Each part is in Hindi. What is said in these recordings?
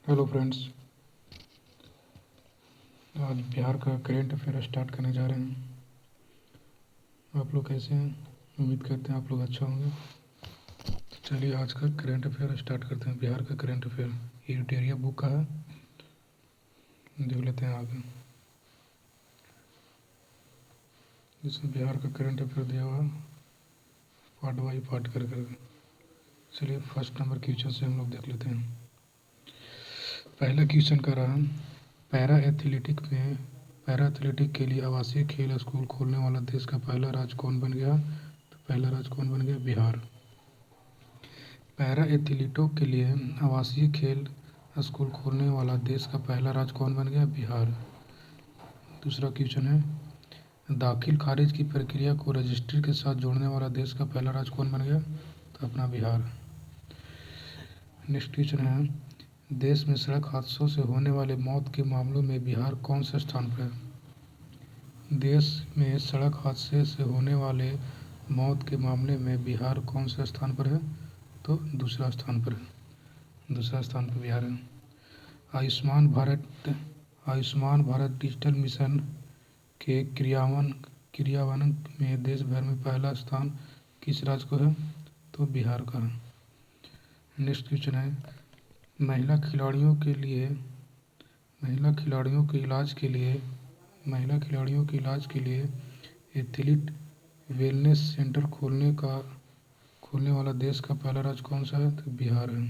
हेलो फ्रेंड्स, आज बिहार का करेंट अफेयर स्टार्ट करने जा रहे हैं। आप लोग कैसे हैं? उम्मीद करते हैं आप लोग अच्छा होंगे। तो चलिए आज का करेंट अफेयर स्टार्ट करते हैं। बिहार का करेंट अफेयर ये यूटेरिया बुक का है, देख लेते हैं आगे। जिसमें बिहार का करेंट अफेयर दिया हुआ है पार्ट बाई पार्ट कर करके। चलिए फर्स्ट नंबर क्वेश्चन से हम लोग देख लेते हैं। पहला क्वेश्चन का रहा, पैरा एथलेटिक के लिए आवासीय खेल स्कूल खोलने वाला देश का पहला राज्य कौन बन गया? तो पहला राज्य कौन बन गया? बिहार। पैरा एथलीटों के लिए आवासीय खेल स्कूल खोलने वाला देश का पहला राज्य कौन बन गया? बिहार। दूसरा क्वेश्चन है, दाखिल खारिज की प्रक्रिया को रजिस्ट्री के साथ जोड़ने वाला देश का पहला राज्य कौन बन गया? तो अपना बिहार। नेक्स्ट क्वेश्चन है, देश में सड़क हादसों से होने वाले मौत के मामलों में बिहार कौन से स्थान पर है? देश में सड़क हादसे से होने वाले मौत के मामले में बिहार कौन से स्थान पर है? तो दूसरा स्थान पर है। दूसरा स्थान पर बिहार है। आयुष्मान भारत डिजिटल मिशन के क्रियान्वयन में देश भर में पहला स्थान किस राज्य को है? तो बिहार का है। नेक्स्ट क्वेश्चन है, महिला खिलाड़ियों के इलाज के लिए एथलीट वेलनेस सेंटर खोलने वाला देश का पहला राज्य कौन सा है? तो बिहार है।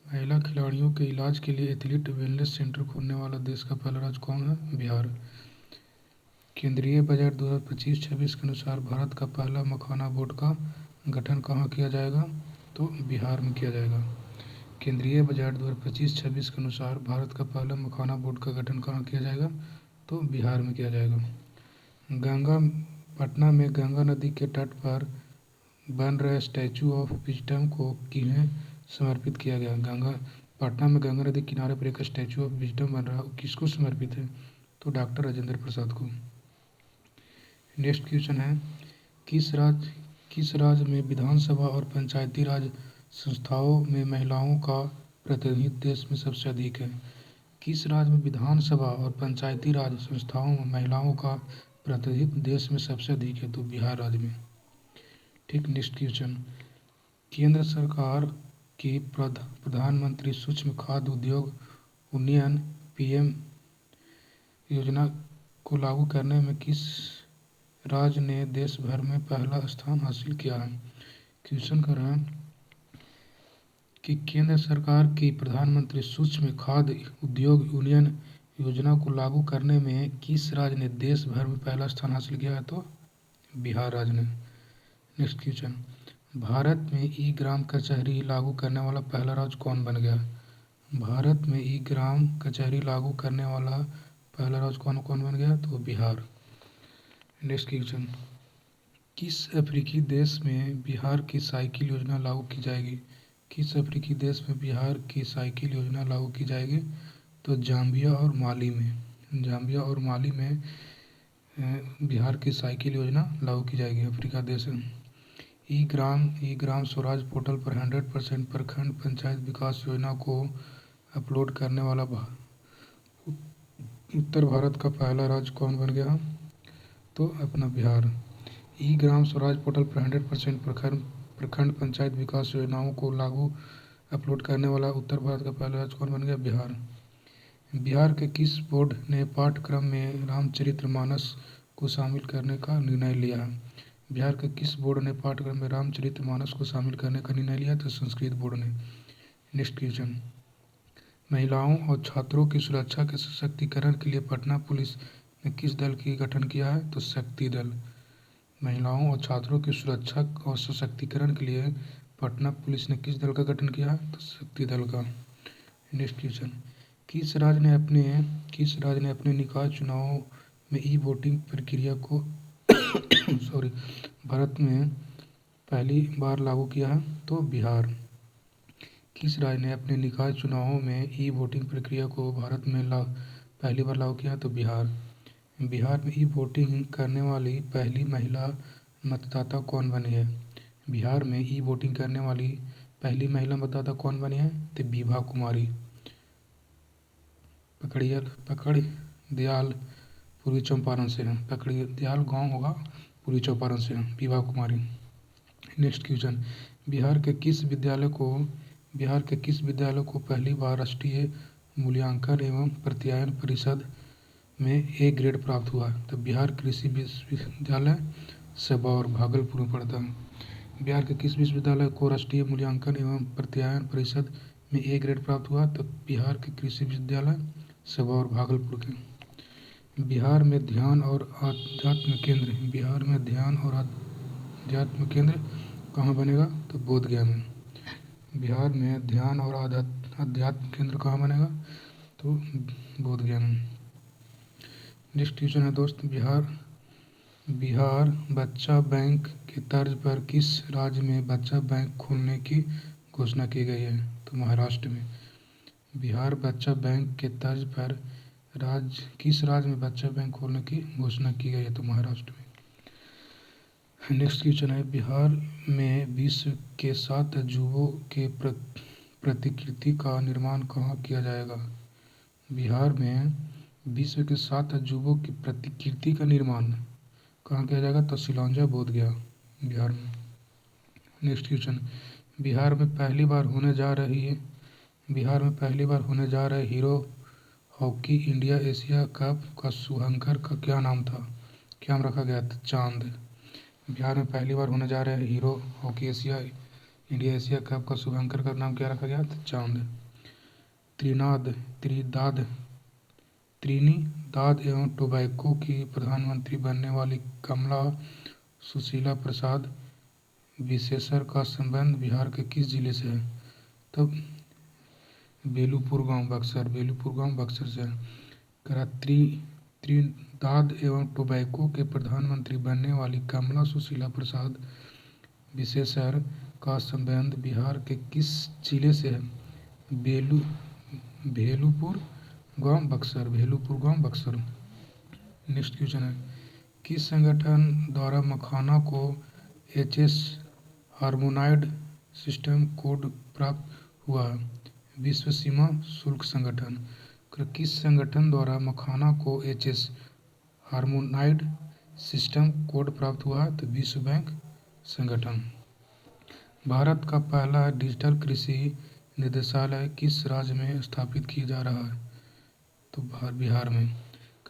महिला खिलाड़ियों के इलाज के लिए एथलीट वेलनेस सेंटर खोलने वाला देश का पहला राज्य कौन है? बिहार। केंद्रीय बजट 2025-26 के अनुसार भारत का पहला मखाना बोर्ड का गठन कहाँ किया जाएगा? तो बिहार में किया जाएगा। केंद्रीय बजट 2025-26 के अनुसार भारत का पहला मखाना बोर्ड का गठन कहाँ किया जाएगा? तो बिहार में किया जाएगा। पटना में गंगा नदी के तट पर बन रहे स्टैचू ऑफ विजडम को किन्हें समर्पित किया गया? पटना में गंगा नदी किनारे पर एक स्टैचू ऑफ विजडम बन रहा है, किसको समर्पित है? तो डॉक्टर राजेंद्र प्रसाद को। नेक्स्ट क्वेश्चन है, किस राज्य में विधानसभा और पंचायती राज संस्थाओं में महिलाओं का प्रतिनिधित्व देश में सबसे अधिक है? किस राज्य में विधानसभा और पंचायती राज संस्थाओं में महिलाओं का प्रतिनिधित्व देश में सबसे अधिक है? तो बिहार राज्य में। ठीक। नेक्स्ट क्वेश्चन, केंद्र सरकार की प्रधानमंत्री सूक्ष्म खाद्य उद्योग उन्नयन पीएम योजना को लागू करने में किस राज्य ने देश भर में पहला स्थान हासिल किया है? क्वेश्चन कर रहा है कि केंद्र सरकार की प्रधानमंत्री सूक्ष्म खाद्य उद्योग उन्नयन योजना को लागू करने में किस राज्य ने देश भर में पहला स्थान हासिल किया है? तो बिहार राज्य ने। नेक्स्ट क्वेश्चन, भारत में ई ग्राम कचहरी लागू करने वाला पहला राज्य कौन बन गया? भारत में ई ग्राम कचहरी लागू करने वाला पहला राज्य कौन बन गया? तो बिहार। नेक्स्ट क्वेश्चन, किस अफ्रीकी देश में बिहार की साइकिल योजना लागू की जाएगी? किस अफ्रीकी देश में बिहार की साइकिल योजना लागू की जाएगी? तो जाम्बिया और माली में बिहार की साइकिल योजना लागू की जाएगी। अफ्रीका देश है। ई ग्राम स्वराज पोर्टल पर 100% प्रखंड पंचायत विकास योजना को अपलोड करने वाला उत्तर भारत का पहला राज्य कौन बन गया? तो अपना बिहार। ई ग्राम स्वराज पोर्टल पर 100% प्रखंड पंचायत विकास योजनाओं को अपलोड करने वाला उत्तर भारत का पहला राज्य कौन बन गया? बिहार। बिहार के किस बोर्ड ने पाठ्यक्रम में रामचरितमानस को शामिल करने का निर्णय लिया है? बिहार के किस बोर्ड ने पाठ्यक्रम में रामचरितमानस को शामिल करने का निर्णय लिया? तो संस्कृत बोर्ड ने। नेक्स्ट क्वेश्चन, महिलाओं और छात्रों की सुरक्षा के सशक्तिकरण के लिए पटना पुलिस ने किस दल की गठन किया है? तो शक्ति दल। महिलाओं और छात्रों की सुरक्षा और सशक्तिकरण के लिए पटना पुलिस ने किस दल का गठन किया है? तो शक्ति दल का। नेक्स्ट क्वेश्चन, किस राज्य ने अपने निकाय चुनावों में ई वोटिंग प्रक्रिया को भारत में पहली बार लागू किया है? तो बिहार। किस राज्य ने अपने निकाय चुनावों में ई वोटिंग प्रक्रिया को भारत में पहली बार लागू किया? तो बिहार। बिहार में ई वोटिंग करने वाली पहली महिला मतदाता कौन बनी है? बिहार में ई वोटिंग करने वाली पहली महिला मतदाता कौन बनी है? तो विभा कुमारी। पकड़ियाल पूर्वी चंपारण से है। पकड़ियाल गांव होगा, पूर्वी चंपारण से है, विभा कुमारी। नेक्स्ट क्वेश्चन, बिहार के किस विद्यालय को पहली बार राष्ट्रीय मूल्यांकन एवं प्रत्यायन परिषद में ए ग्रेड प्राप्त हुआ? तो बिहार कृषि विश्वविद्यालय सबौर, भागलपुर में पड़ता है। बिहार के किस विश्वविद्यालय को राष्ट्रीय मूल्यांकन एवं प्रत्यायन परिषद में ए ग्रेड प्राप्त हुआ? तो बिहार के कृषि विश्वविद्यालय सबौर, भागलपुर के। बिहार में ध्यान और अध्यात्म केंद्र कहाँ बनेगा? तो बोधगया में। बिहार में ध्यान और अध्यात्म केंद्र कहाँ बनेगा? तो बोधगया में। नेक्स्ट क्वेश्चन है दोस्त, बिहार बच्चा बैंक के तर्ज पर किस राज्य में बच्चा बैंक खोलने की घोषणा की गई है? तो महाराष्ट्र में। बिहार बच्चा बैंक के तर्ज पर किस राज्य में बच्चा बैंक खोलने की घोषणा की गई है? तो महाराष्ट्र में। नेक्स्ट क्वेश्चन है, बिहार में विश्व के 7 अजूबों के प्रतिकृति का निर्माण कहाँ किया जाएगा? बिहार में विश्व के 7 अजूबों की प्रतिकृति का निर्माण कहाँ किया जाएगा? तो सिलौंजा, बोधगया, बिहार में। नेक्स्ट क्वेश्चन, बिहार में पहली बार होने जा रहे hero hockey India Asia cup का शुभंकर का क्या नाम रखा गया था? चांद। बिहार में पहली बार होने जा रहे hero hockey India Asia cup का शुभंकर का नाम क्या रखा गया? तो चांद। त्रिनिदाद एवं टोबैको की प्रधानमंत्री बनने वाली कमला सुशीला प्रसाद विशेषर का संबंध बिहार के किस जिले से है? तो बेलूपुर गांव, बक्सर से है। त्रिनिदाद एवं टोबैको के प्रधानमंत्री बनने वाली कमला सुशीला प्रसाद विशेषर का संबंध बिहार के किस जिले से है? भेलूपुर गांव, बक्सर। नेक्स्ट क्वेश्चन है, किस संगठन द्वारा मखाना को HS हार्मोनाइज्ड सिस्टम कोड प्राप्त हुआ? विश्व सीमा शुल्क संगठन। किस संगठन द्वारा मखाना को HS हार्मोनाइज्ड सिस्टम कोड प्राप्त हुआ? तो विश्व बैंक संगठन। भारत का पहला डिजिटल कृषि निदेशालय किस राज्य में स्थापित किया जा रहा है? तो बिहार में।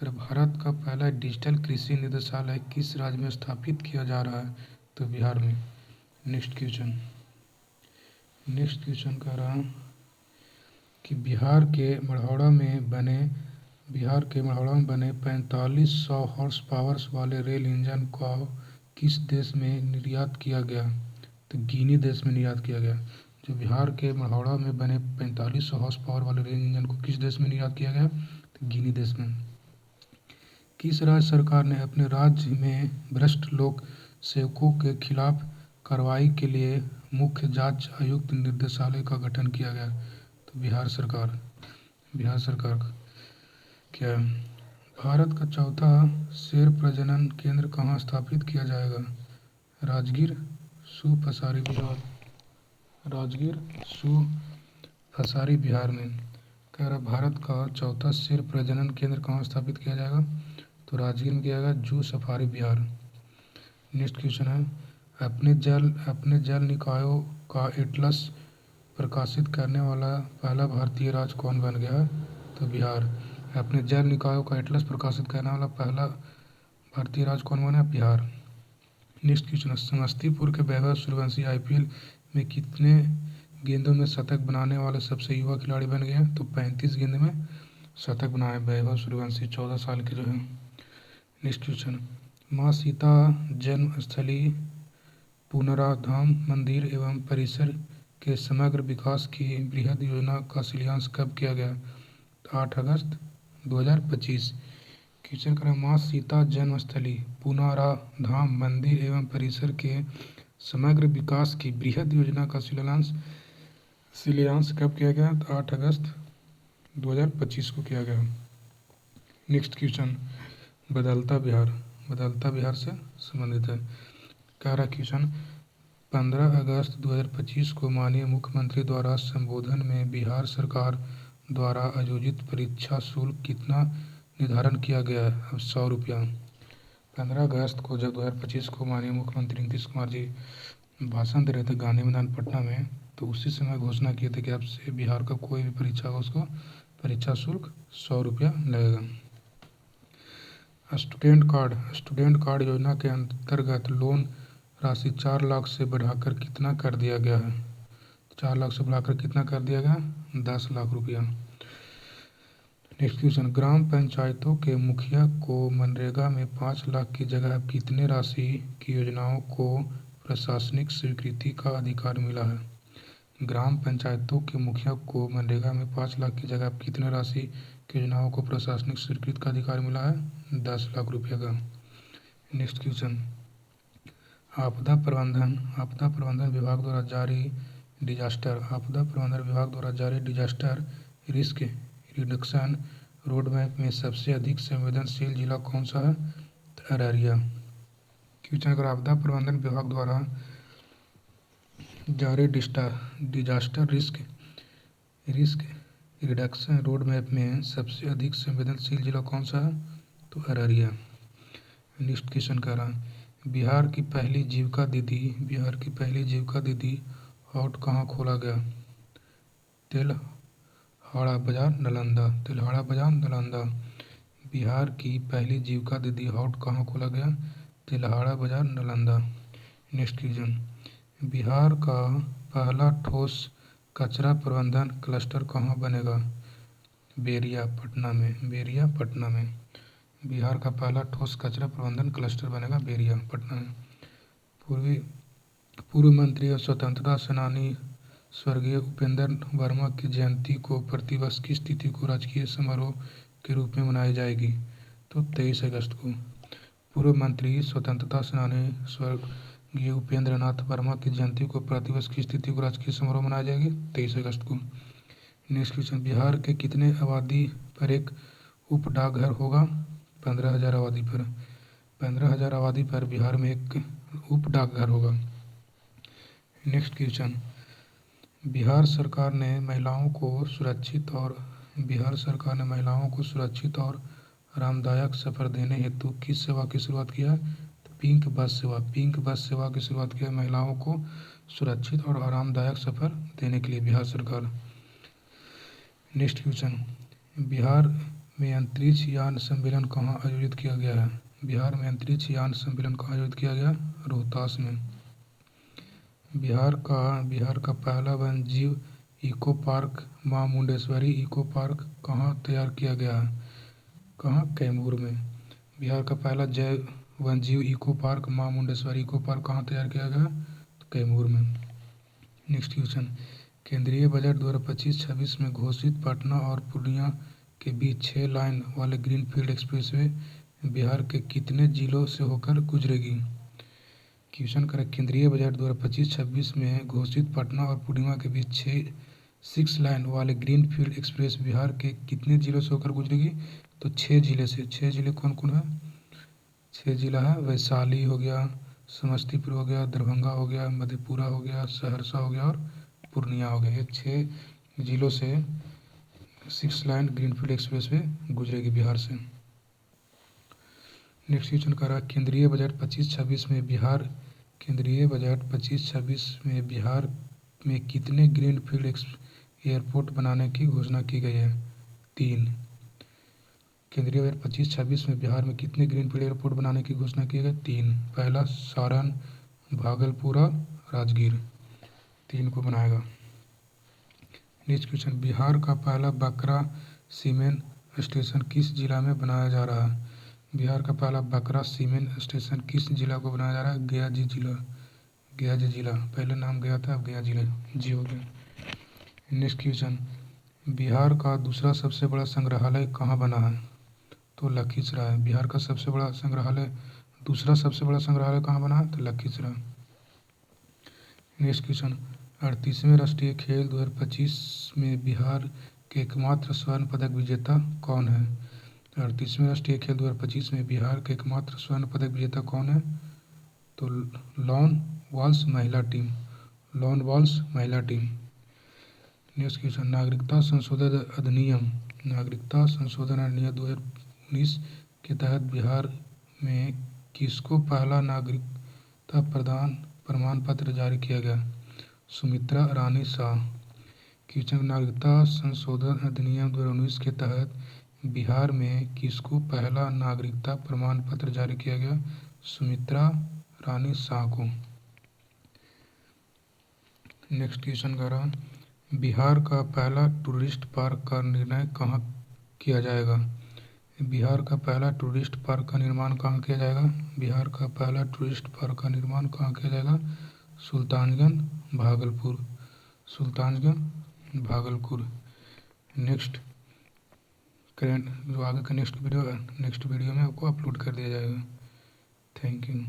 भारत का पहला डिजिटल कृषि निदेशालय किस राज्य में स्थापित किया जा रहा है? तो बिहार में। नेक्स्ट क्वेश्चन कह रहा हूँ कि बिहार के मढ़ौरा में बने 4500 हॉर्स पावर वाले रेल इंजन को किस देश में निर्यात किया गया? तो गिनी देश में निर्यात किया गया। जो बिहार के मढ़ौरा में बने 4500 हॉर्स पावर वाले रेल इंजन को किस देश में निर्यात किया गया? तो गिनी देश में। किस राज्य सरकार ने अपने राज्य में भ्रष्ट लोक सेवकों के खिलाफ कार्रवाई के लिए मुख्य जांच आयुक्त निदेशालय का गठन किया गया? तो बिहार सरकार क्या है? भारत का चौथा शेर प्रजनन केंद्र कहाँ स्थापित किया जाएगा? राजगीर फसारी बिहार में। कह रहा भारत का चौथा शेर प्रजनन केंद्र कहाँ स्थापित किया जाएगा? तो राजगीर में किया जाएगा, zoo safari Bihar. Next question है, अपने जल निकायों का एटलस प्रकाशित करने वाला पहला भारतीय राज्य कौन बन गया? तो बिहार। अपने जल निकायों का एटलस प्रकाशित करने वाला पहला भारतीय राज्य कौन बना? बिहार। नेक्स्ट क्वेश्चन, समस्तीपुर के वैभव सूर्यवंशी IPL में कितने गेंदों में शतक बनाने वाले सबसे युवा खिलाड़ी बन गए? तो 35 गेंद में शतक बनाए वैभव सूर्यवंशी, 14 साल के जो है। नेक्स्ट क्वेश्चन, माँ सीता जन्मस्थली पुनराधाम मंदिर एवं परिसर के समग्र विकास की बृहद योजना का शिलान्यास कब किया गया? 8 अगस्त 2025। क्वेश्चन करें, माँ सीता जन्मस्थली पुनराधाम मंदिर एवं परिसर के समग्र विकास की बृहद योजना का शिलान्यास कब किया गया? 8 अगस्त 2025 को किया गया। नेक्स्ट क्वेश्चन, बदलता बिहार से संबंधित है। कह रहा क्वेश्चन, 15 अगस्त 2025 को माननीय मुख्यमंत्री द्वारा संबोधन में बिहार सरकार द्वारा आयोजित परीक्षा शुल्क कितना निर्धारण किया गया है? अब 100 रुपया। 15 अगस्त को जब 2025 को माननीय मुख्यमंत्री नीतीश कुमार जी भाषण दे रहे थे गांधी मैदान पटना में, तो उसी समय घोषणा किए थे कि अब से बिहार का कोई भी परीक्षा हो उसको परीक्षा शुल्क 100 रुपया लगेगा। स्टूडेंट कार्ड योजना के अंतर्गत लोन राशि 4 लाख से बढ़ाकर कितना कर दिया गया है? 4 लाख से बढ़ाकर कितना कर दिया गया? 10 लाख रुपया। नेक्स्ट क्वेश्चन, ग्राम पंचायतों के मुखिया को मनरेगा में 5 लाख की जगह अब कितने राशि की योजनाओं को प्रशासनिक स्वीकृति का अधिकार मिला है? ग्राम पंचायतों के मुखिया को मनरेगा में 5 लाख की जगह अब कितने राशि की योजनाओं को प्रशासनिक स्वीकृति का अधिकार मिला है? 10 लाख रुपये का। नेक्स्ट क्वेश्चन, आपदा प्रबंधन विभाग द्वारा जारी disaster risk reduction road map में सबसे अधिक संवेदनशील जिला कौन सा है? अररिया। क्वेश्चन, अगर आपदा प्रबंधन विभाग द्वारा जारी disaster risk reduction road map में सबसे अधिक संवेदनशील जिला कौन सा है? तो अररिया। नेक्स्ट क्वेश्चन कह रहा है, बिहार की पहली जीविका दीदी हॉट कहाँ खोला गया? तेल्हाड़ा बाजार नालंदा। बिहार की पहली जीविका दीदी हॉट कहाँ खोला गया? तेल्हाड़ा बाजार नालंदा। नेक्स्ट क्वेश्चन, बिहार का पहला ठोस कचरा प्रबंधन क्लस्टर कहाँ बनेगा? बेरिया पटना में। बिहार का पहला ठोस कचरा प्रबंधन क्लस्टर बनेगा बेरिया पटना में। पूर्व मंत्री और स्वतंत्रता सेनानी स्वर्गीय उपेंद्र वर्मा की जयंती को प्रतिवर्ष किस तिथि को राजकीय समारोह के रूप में मनाई जाएगी? तो 23 अगस्त को। पूर्व मंत्री स्वतंत्रता सेनानी स्वर्गीय उपेंद्र नाथ वर्मा की जयंती को प्रतिवर्ष किस तिथि को राजकीय समारोह मनाई जाएगी? 23 अगस्त को। नेक्स्ट क्वेश्चन, बिहार के कितने आबादी पर एक उप डाकघर होगा? 15,000 आबादी पर। 15,000 आबादी पर बिहार में एक उप डाकघर होगा। नेक्स्ट क्वेश्चन, बिहार सरकार ने महिलाओं को सुरक्षित और आरामदायक सफ़र देने हेतु किस सेवा की शुरुआत किया है? तो पिंक बस सेवा की शुरुआत किया है महिलाओं को सुरक्षित और आरामदायक सफ़र देने के लिए बिहार सरकार। नेक्स्ट क्वेश्चन, बिहार में अंतरिक्ष यान सम्मेलन कहाँ आयोजित किया गया है? बिहार में अंतरिक्ष यान सम्मेलन कहाँ आयोजित किया गया? रोहतास में। बिहार का पहला वन्य जीव इको पार्क मां मुंडेश्वरी इको पार्क कहाँ तैयार किया गया है? कहाँ? कैमूर में। बिहार का पहला जैव वन्य जीव इको पार्क मां मुंडेश्वरी इको पार्क कहाँ तैयार किया गया? तो कैमूर में। नेक्स्ट क्वेश्चन, केंद्रीय बजट 2025-26 में घोषित पटना और पूर्णिया के बीच 6 लाइन वाले ग्रीनफील्ड एक्सप्रेसवे बिहार के कितने जिलों से होकर गुजरेगी? क्वेश्चन करें, केंद्रीय बजट 2025-26 में घोषित पटना और पूर्णिया के बीच 6 लाइन वाले ग्रीनफील्ड एक्सप्रेस बिहार के कितने जिलों से होकर गुजरेगी? तो 6 जिले से। 6 जिले कौन कौन है? 6 जिला है, वैशाली हो गया, समस्तीपुर हो गया, दरभंगा हो गया, मधेपुरा हो गया, सहरसा हो गया और पूर्णिया हो गया। ये 6 जिलों से 6 लाइन ग्रीनफील्ड एक्सप्रेसवे गुजरेगी बिहार से। नेक्स्ट क्वेश्चन कर रहा है, केंद्रीय बजट 25-26 में बिहार में कितने ग्रीनफील्ड एयरपोर्ट बनाने की घोषणा की गई है? 3। केंद्रीय बजट 25-26 में बिहार में कितने ग्रीनफील्ड एयरपोर्ट बनाने की घोषणा की गई? 3। पहला सारण, भागलपुर और राजगीर, 3 को बनाएगा। नेक्स्ट क्वेश्चन, बिहार का पहला बकरा सीमेंट स्टेशन किस जिला में बनाया जा रहा है? बिहार का पहला बकरा सीमेंट स्टेशन किस जिला को बनाया जा रहा है? गया जी जिला। पहले नाम गया था, अब गया जिला जी हो गया। नेक्स्ट क्वेश्चन, बिहार का दूसरा सबसे बड़ा संग्रहालय कहाँ बना है? तो लखीसराय। बिहार का दूसरा सबसे बड़ा संग्रहालय कहाँ बना है? तो लखीसराय। नेक्स्ट क्वेश्चन, 38वें राष्ट्रीय खेल 2025 में बिहार के एकमात्र स्वर्ण पदक विजेता कौन है? 38वें राष्ट्रीय खेल 2025 में बिहार के एकमात्र स्वर्ण पदक विजेता कौन है? तो लॉन वॉल्स महिला टीम, लॉन वॉल्स महिला टीम। नेक्स्ट क्वेश्चन, नागरिकता संशोधन अधिनियम 2019 के तहत बिहार में किसको पहला नागरिकता प्रमाण पत्र जारी किया गया? सुमित्रा रानी शाह। क्वेश्चन, नागरिकता संशोधन अधिनियम 2019 के तहत बिहार में किसको पहला नागरिकता प्रमाण पत्र जारी किया गया? सुमित्रा रानी शाह को। नेक्स्ट क्वेश्चन कर रहा, बिहार का पहला टूरिस्ट पार्क का निर्णय कहाँ किया जाएगा? बिहार का पहला टूरिस्ट पार्क का निर्माण कहाँ किया जाएगा? बिहार का पहला टूरिस्ट पार्क का निर्माण कहाँ किया जाएगा? सुल्तानगंज, भागलपुर। सुल्तानगंज, भागलपुर। नेक्स्ट जो आगे का नेक्स्ट वीडियो में आपको अपलोड कर दिया जाएगा। Thank you.